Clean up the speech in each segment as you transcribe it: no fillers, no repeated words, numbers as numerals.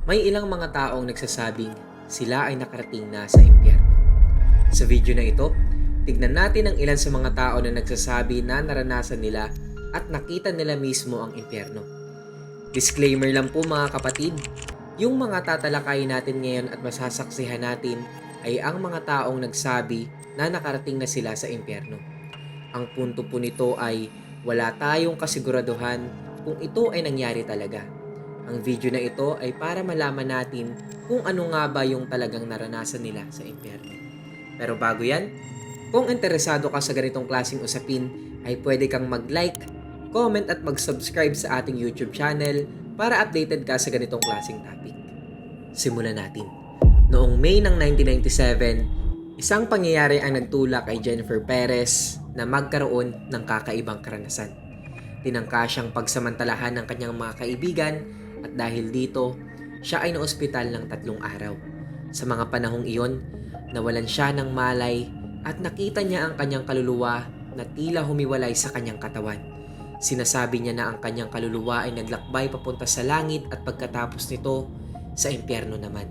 May ilang mga taong nagsasabing sila ay nakarating na sa impyerno. Sa video na ito, tignan natin ang ilan sa mga tao na nagsasabi na naranasan nila at nakita nila mismo ang impyerno. Disclaimer lang po mga kapatid, yung mga tatalakayin natin ngayon at masasaksihan natin ay ang mga taong nagsabi na nakarating na sila sa impyerno. Ang punto po nito ay wala tayong kasiguraduhan kung ito ay nangyari talaga. Ang video na ito ay para malaman natin kung ano nga ba yung talagang naranasan nila sa impyerno. Pero bago yan, kung interesado ka sa ganitong klaseng usapin, ay pwede kang mag-like, comment at mag-subscribe sa ating YouTube channel para updated ka sa ganitong klaseng topic. Simulan natin. Noong May ng 1997, isang pangyayari ang nagtulak kay Jennifer Perez na magkaroon ng kakaibang karanasan. Tinangka siyang pagsamantalahan ng kanyang mga kaibigan at dahil dito, siya ay naospital ng 3 araw. Sa mga panahong iyon, nawalan siya ng malay at nakita niya ang kanyang kaluluwa na tila humiwalay sa kanyang katawan. Sinasabi niya na ang kanyang kaluluwa ay naglakbay papunta sa langit at pagkatapos nito, sa impyerno naman.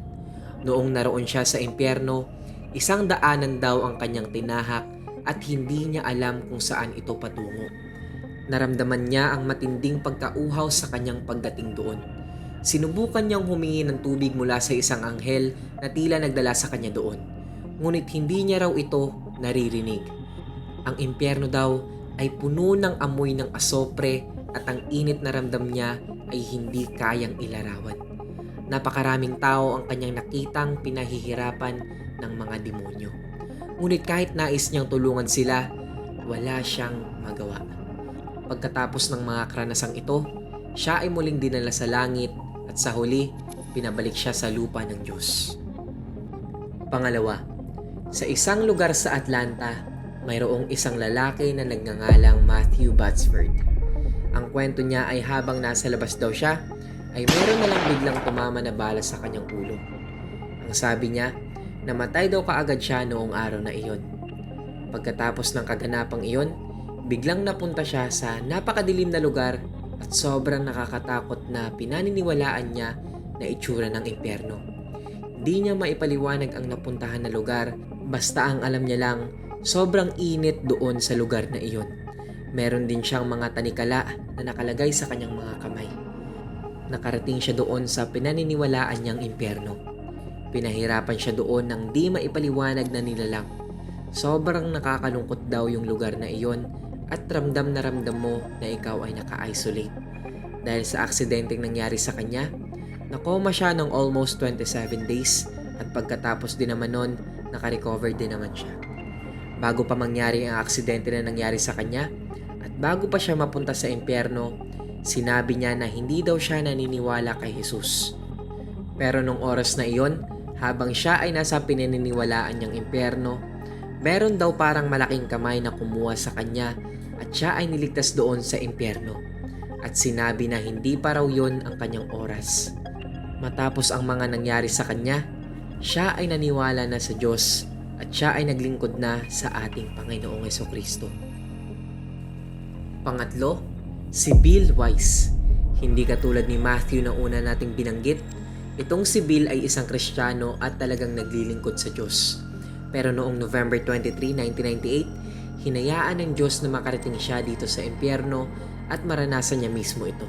Noong naroon siya sa impyerno, 100 daanan daw ang kanyang tinahak at hindi niya alam kung saan ito patungo. Naramdaman niya ang matinding pagkauhaw sa kanyang pagdating doon. Sinubukan niyang humingi ng tubig mula sa isang anghel na tila nagdala sa kanya doon. Ngunit hindi niya raw ito naririnig. Ang impyerno daw ay puno ng amoy ng asopre at ang init na ramdam niya ay hindi kayang ilarawan. Napakaraming tao ang kanyang nakitang pinahihirapan ng mga demonyo. Ngunit kahit nais niyang tulungan sila, wala siyang magawa. Pagkatapos ng mga karanasang ito, siya ay muling dinala sa langit at sa huli, pinabalik siya sa lupa ng Diyos. Pangalawa, sa isang lugar sa Atlanta, mayroong isang lalaki na nagngangalang Matthew Batsford. Ang kwento niya ay habang nasa labas daw siya, ay meron na lang biglang tumama na bala sa kanyang ulo. Ang sabi niya, namatay daw kaagad siya noong araw na iyon. Pagkatapos ng kaganapang iyon, biglang napunta siya sa napakadilim na lugar at sobrang nakakatakot na pinaniniwalaan niya na itsura ng impyerno. Di niya maipaliwanag ang napuntahan na lugar, basta ang alam niya lang, sobrang init doon sa lugar na iyon. Meron din siyang mga tanikala na nakalagay sa kanyang mga kamay. Nakarating siya doon sa pinaniniwalaan niyang impyerno. Pinahirapan siya doon ng di maipaliwanag na nilalang. Sobrang nakakalungkot daw yung lugar na iyon at ramdam na ramdam mo na ikaw ay naka-isolate. Dahil sa aksidenteng nangyari sa kanya, nakoma siya ng almost 27 days at pagkatapos din naman nun, naka-recover din naman siya. Bago pa mangyari ang aksidente na nangyari sa kanya at bago pa siya mapunta sa impyerno, sinabi niya na hindi daw siya naniniwala kay Jesus. Pero nung oras na iyon, habang siya ay nasa pinaniniwalaan niyang impyerno, meron daw parang malaking kamay na kumuha sa kanya at siya ay niligtas doon sa impyerno. At sinabi na hindi pa raw yun ang kanyang oras. Matapos ang mga nangyari sa kanya, siya ay naniwala na sa Diyos at siya ay naglingkod na sa ating Panginoong Jesucristo. Pangatlo, si Bill Wise. Hindi katulad ni Matthew na una nating binanggit, itong si Bill ay isang Kristiyano at talagang naglilingkod sa Diyos. Pero noong November 23, 1998, hinayaan ng Diyos na makarating siya dito sa impyerno at maranasan niya mismo ito.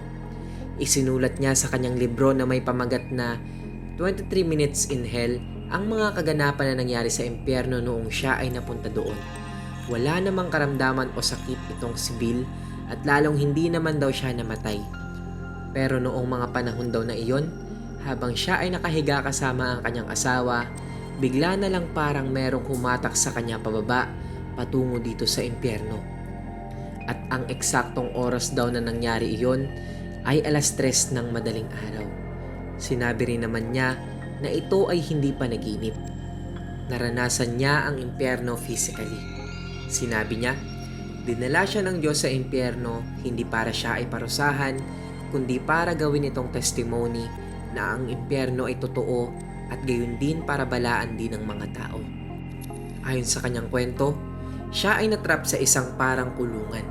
Isinulat niya sa kanyang libro na may pamagat na 23 Minutes in Hell ang mga kaganapan na nangyari sa impyerno noong siya ay napunta doon. Wala namang karamdaman o sakit itong si Bill at lalong hindi naman daw siya namatay. Pero noong mga panahon daw na iyon, habang siya ay nakahiga kasama ang kanyang asawa, bigla na lang parang merong humatak sa kanya pababa patungo dito sa impyerno. At ang eksaktong oras daw na nangyari iyon ay 3:00 ng madaling araw. Sinabi rin naman niya na ito ay hindi panaginip. Naranasan niya ang impyerno physically. Sinabi niya, dinala siya ng Diyos sa impyerno hindi para siya ay parusahan, kundi para gawin itong testimony na ang impyerno ay totoo at gayon din para balaan din ng mga tao. Ayon sa kanyang kwento, siya ay natrap sa isang parang kulungan.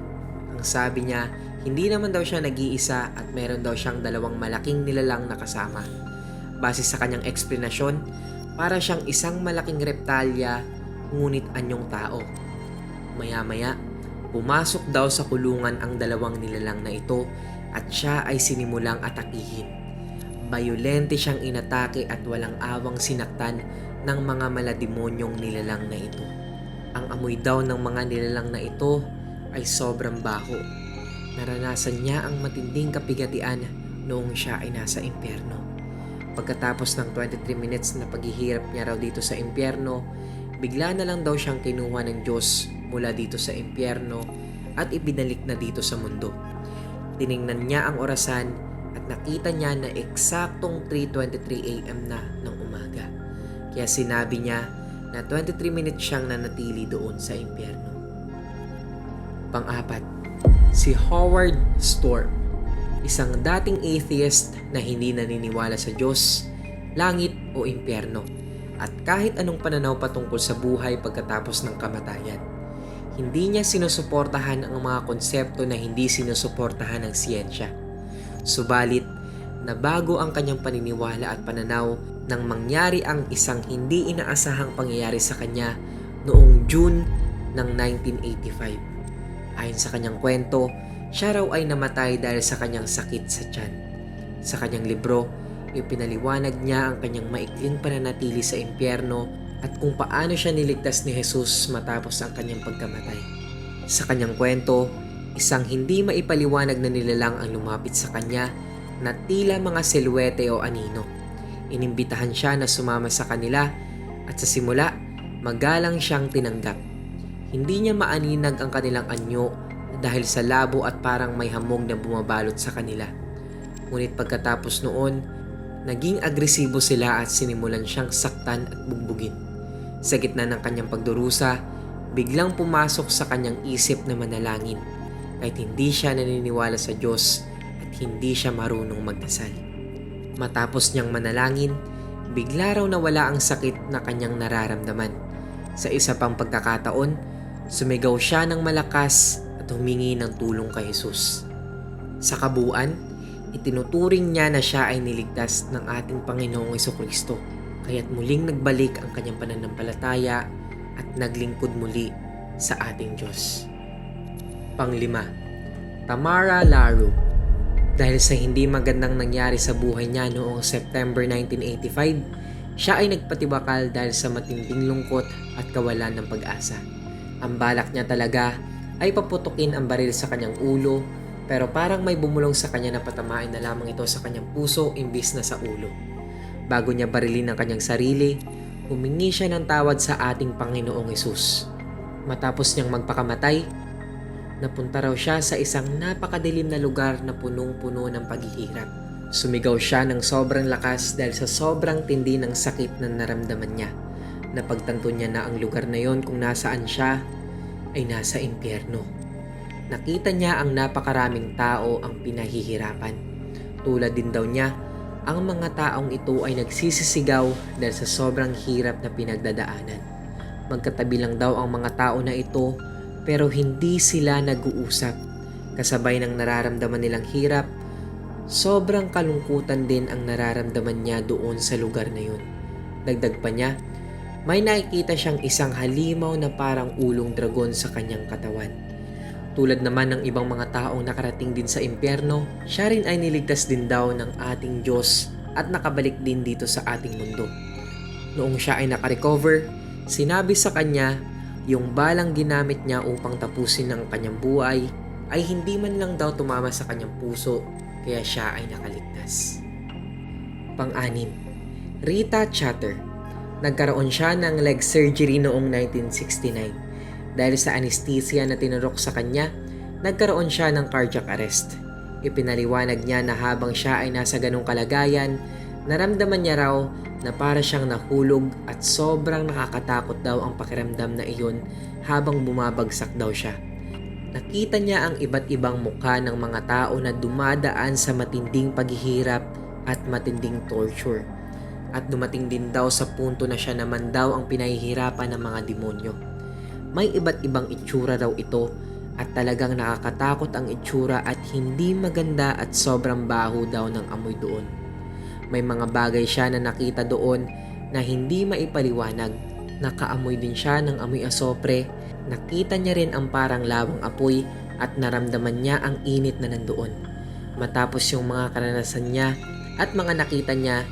Ang sabi niya, hindi naman daw siya nag-iisa at meron daw siyang 2 malaking nilalang na kasama. Base sa kanyang eksplanasyon, para siyang isang malaking reptalya ngunit anyong tao. Maya-maya, pumasok daw sa kulungan ang dalawang nilalang na ito at siya ay sinimulang atakihin. Bayolente siyang inatake at walang awang sinaktan ng mga malademonyong nilalang na ito. Ang amoy daw ng mga nilalang na ito ay sobrang baho. Naranasan niya ang matinding kapigatian noong siya ay nasa impyerno. Pagkatapos ng 23 minutes na paghihirap niya raw dito sa impyerno, bigla na lang daw siyang kinuha ng Diyos mula dito sa impyerno at ibinalik na dito sa mundo. Tiningnan niya ang orasan at nakita niya na eksaktong 3:23 AM na ng umaga. Kaya sinabi niya na 23 minutes siyang nanatili doon sa impyerno. Pang-apat, si Howard Storm, isang dating atheist na hindi naniniwala sa Diyos, langit o impyerno, at kahit anong pananaw patungkol sa buhay pagkatapos ng kamatayan. Hindi niya sinusuportahan ang mga konsepto na hindi sinusuportahan ng siyensya. Subalit, nabago ang kanyang paniniwala at pananaw nang mangyari ang isang hindi inaasahang pangyayari sa kanya noong June ng 1985. Ayon sa kanyang kwento, siya raw ay namatay dahil sa kanyang sakit sa tiyan. Sa kanyang libro, ipinaliwanag niya ang kanyang maikling pananatili sa impyerno at kung paano siya niligtas ni Jesus matapos ang kanyang pagkamatay. Sa kanyang kwento, isang hindi maipaliwanag na nilalang ang lumapit sa kanya na tila mga silwete o anino. Inimbitahan siya na sumama sa kanila at sa simula, magalang siyang tinanggap. Hindi niya maaninag ang kanilang anyo dahil sa labo at parang may hamog na bumabalot sa kanila. Ngunit pagkatapos noon, naging agresibo sila at sinimulan siyang saktan at bugbugin. Sa gitna ng kanyang pagdurusa, biglang pumasok sa kanyang isip na manalangin kahit hindi siya naniniwala sa Diyos at hindi siya marunong magdasal. Matapos niyang manalangin, bigla raw nawala ang sakit na kanyang nararamdaman. Sa isa pang pagkakataon, sumigaw siya ng malakas at humingi ng tulong kay Jesus. Sa kabuuan, itinuturing niya na siya ay niligtas ng ating Panginoong Jesucristo, kaya't muling nagbalik ang kanyang pananampalataya at naglingkod muli sa ating Diyos. Panglima, Tamara Laru. Dahil sa hindi magandang nangyari sa buhay niya noong September 1985, siya ay nagpatibakal dahil sa matinding lungkot at kawalan ng pag-asa. Ang balak niya talaga ay paputukin ang baril sa kanyang ulo, pero parang may bumulong sa kanya na patamain na lamang ito sa kanyang puso imbis na sa ulo. Bago niya barilin ang kanyang sarili, humingi siya ng tawad sa ating Panginoong Hesus. Matapos niyang magpakamatay, napunta raw siya sa isang napakadilim na lugar na punong-puno ng paghihirap. Sumigaw siya ng sobrang lakas dahil sa sobrang tindi ng sakit na naramdaman niya. Napagtanto niya na ang lugar na yon kung nasaan siya ay nasa impyerno. Nakita niya ang napakaraming tao ang pinahihirapan. Tulad din daw niya, ang mga taong ito ay nagsisisigaw dahil sa sobrang hirap na pinagdadaanan. Magkatabi lang daw ang mga tao na ito pero hindi sila nag-uusap. Kasabay ng nararamdaman nilang hirap, sobrang kalungkutan din ang nararamdaman niya doon sa lugar na yun. Dagdag pa niya, may nakikita siyang isang halimaw na parang ulong dragon sa kanyang katawan. Tulad naman ng ibang mga taong nakarating din sa impyerno, siya rin ay niligtas din daw ng ating Diyos at nakabalik din dito sa ating mundo. Noong siya ay nakarecover, sinabi sa kanya yung balang ginamit niya upang tapusin ang kanyang buhay ay hindi man lang daw tumama sa kanyang puso kaya siya ay nakaligtas. Pang-anim, Rita Chatter. Nagkaroon siya ng leg surgery noong 1969. Dahil sa anesthesia na tinurok sa kanya, nagkaroon siya ng cardiac arrest. Ipinaliwanag niya na habang siya ay nasa ganong kalagayan, naramdaman niya raw na para siyang nahulog at sobrang nakakatakot daw ang pakiramdam na iyon habang bumabagsak daw siya. Nakita niya ang iba't ibang mukha ng mga tao na dumadaan sa matinding paghihirap at matinding torture. At dumating din daw sa punto na siya naman daw ang pinahihirapan ng mga demonyo. May iba't ibang itsura daw ito at talagang nakakatakot ang itsura at hindi maganda at sobrang baho daw ng amoy doon. May mga bagay siya na nakita doon na hindi maipaliwanag. Nakaamoy din siya ng amoy asopre. Nakita niya rin ang parang lawang apoy at naramdaman niya ang init na nandoon. Matapos yung mga karanasan niya at mga nakita niya,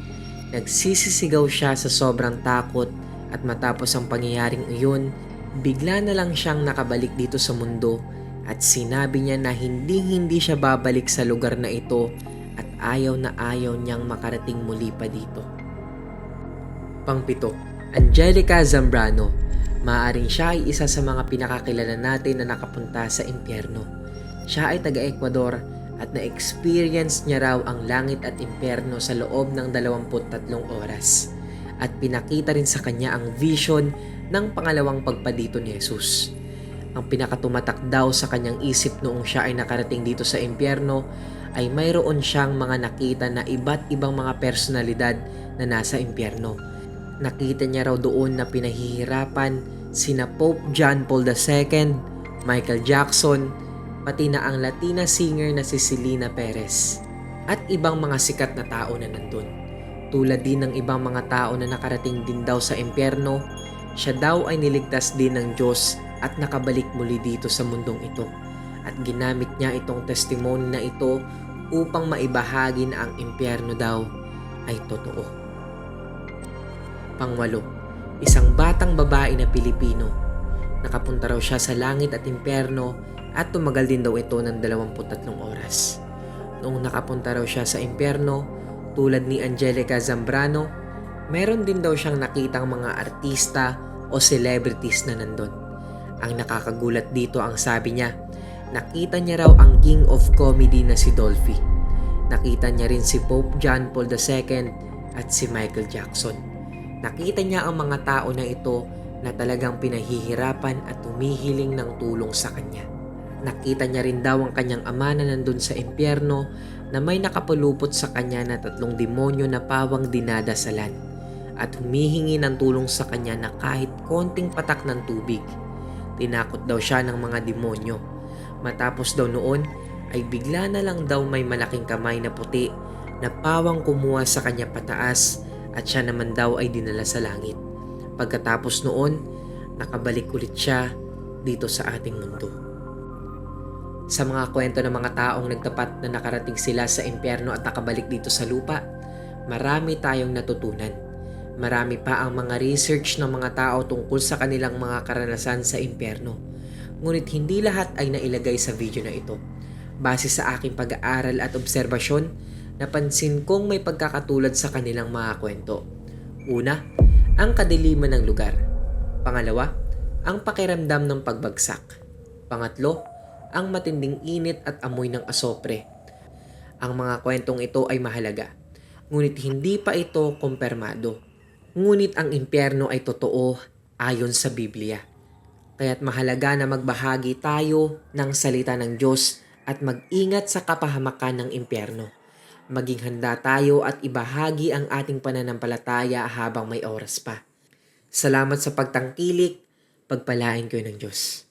nagsisisigaw siya sa sobrang takot at matapos ang pangyayaring iyon, bigla na lang siyang nakabalik dito sa mundo at sinabi niya na hindi siya babalik sa lugar na ito at ayaw na ayaw niyang makarating muli pa dito. Pangpito, Angelica Zambrano. Maaaring siya ay isa sa mga pinakakilala natin na nakapunta sa impyerno. Siya ay taga-Ecuador at na-experience niya raw ang langit at impyerno sa loob ng 23 oras. At pinakita rin sa kanya ang vision ng pangalawang pagpadito ni Jesus. Ang pinakatumatak daw sa kanyang isip noong siya ay nakarating dito sa impyerno ay mayroon siyang mga nakita na iba't ibang mga personalidad na nasa impyerno. Nakita niya raw doon na pinahihirapan sina Pope John Paul II, Michael Jackson, pati na ang Latina singer na si Selena Perez at ibang mga sikat na tao na nandun. Tulad din ng ibang mga tao na nakarating din daw sa impyerno, siya daw ay niligtas din ng Diyos at nakabalik muli dito sa mundong ito. At ginamit niya itong testimony na ito upang maibahagi na ang impyerno daw ay totoo. Pangwalo, isang batang babae na Pilipino. Nakapunta raw siya sa langit at impyerno at tumagal din daw ito ng 23 oras. Noong nakapunta raw siya sa impyerno, tulad ni Angelica Zambrano, meron din daw siyang nakitang mga artista o celebrities na nandun. Ang nakakagulat dito ang sabi niya, nakita niya raw ang King of Comedy na si Dolphy. Nakita niya rin si Pope John Paul II at si Michael Jackson. Nakita niya ang mga tao na ito na talagang pinahihirapan at humihiling ng tulong sa kanya. Nakita niya rin daw ang kanyang ama na nandun sa impyerno na may nakapalupot sa kanya na 3 demonyo na pawang dinadasalan at humihingi ng tulong sa kanya na kahit konting patak ng tubig. Tinakot daw siya ng mga demonyo. Matapos daw noon ay bigla na lang daw may malaking kamay na puti na pawang kumuha sa kanya pataas at siya naman daw ay dinala sa langit. Pagkatapos noon, nakabalik ulit siya dito sa ating mundo. Sa mga kwento ng mga taong nagtapat na nakarating sila sa impyerno at nakabalik dito sa lupa, marami tayong natutunan. Marami pa ang mga research ng mga tao tungkol sa kanilang mga karanasan sa impyerno. Ngunit hindi lahat ay nailagay sa video na ito. Base sa aking pag-aaral at obserbasyon, napansin kong may pagkakatulad sa kanilang mga kwento. Una, ang kadiliman ng lugar. Pangalawa, ang pakiramdam ng pagbagsak. Pangatlo, ang matinding init at amoy ng asopre. Ang mga kwentong ito ay mahalaga, ngunit hindi pa ito kumpirmado. Ngunit ang impyerno ay totoo ayon sa Biblia. Kaya't mahalaga na magbahagi tayo ng salita ng Diyos at mag-ingat sa kapahamakan ng impyerno. Maging handa tayo at ibahagi ang ating pananampalataya habang may oras pa. Salamat sa pagtangkilik, pagpalain kayo ng Diyos.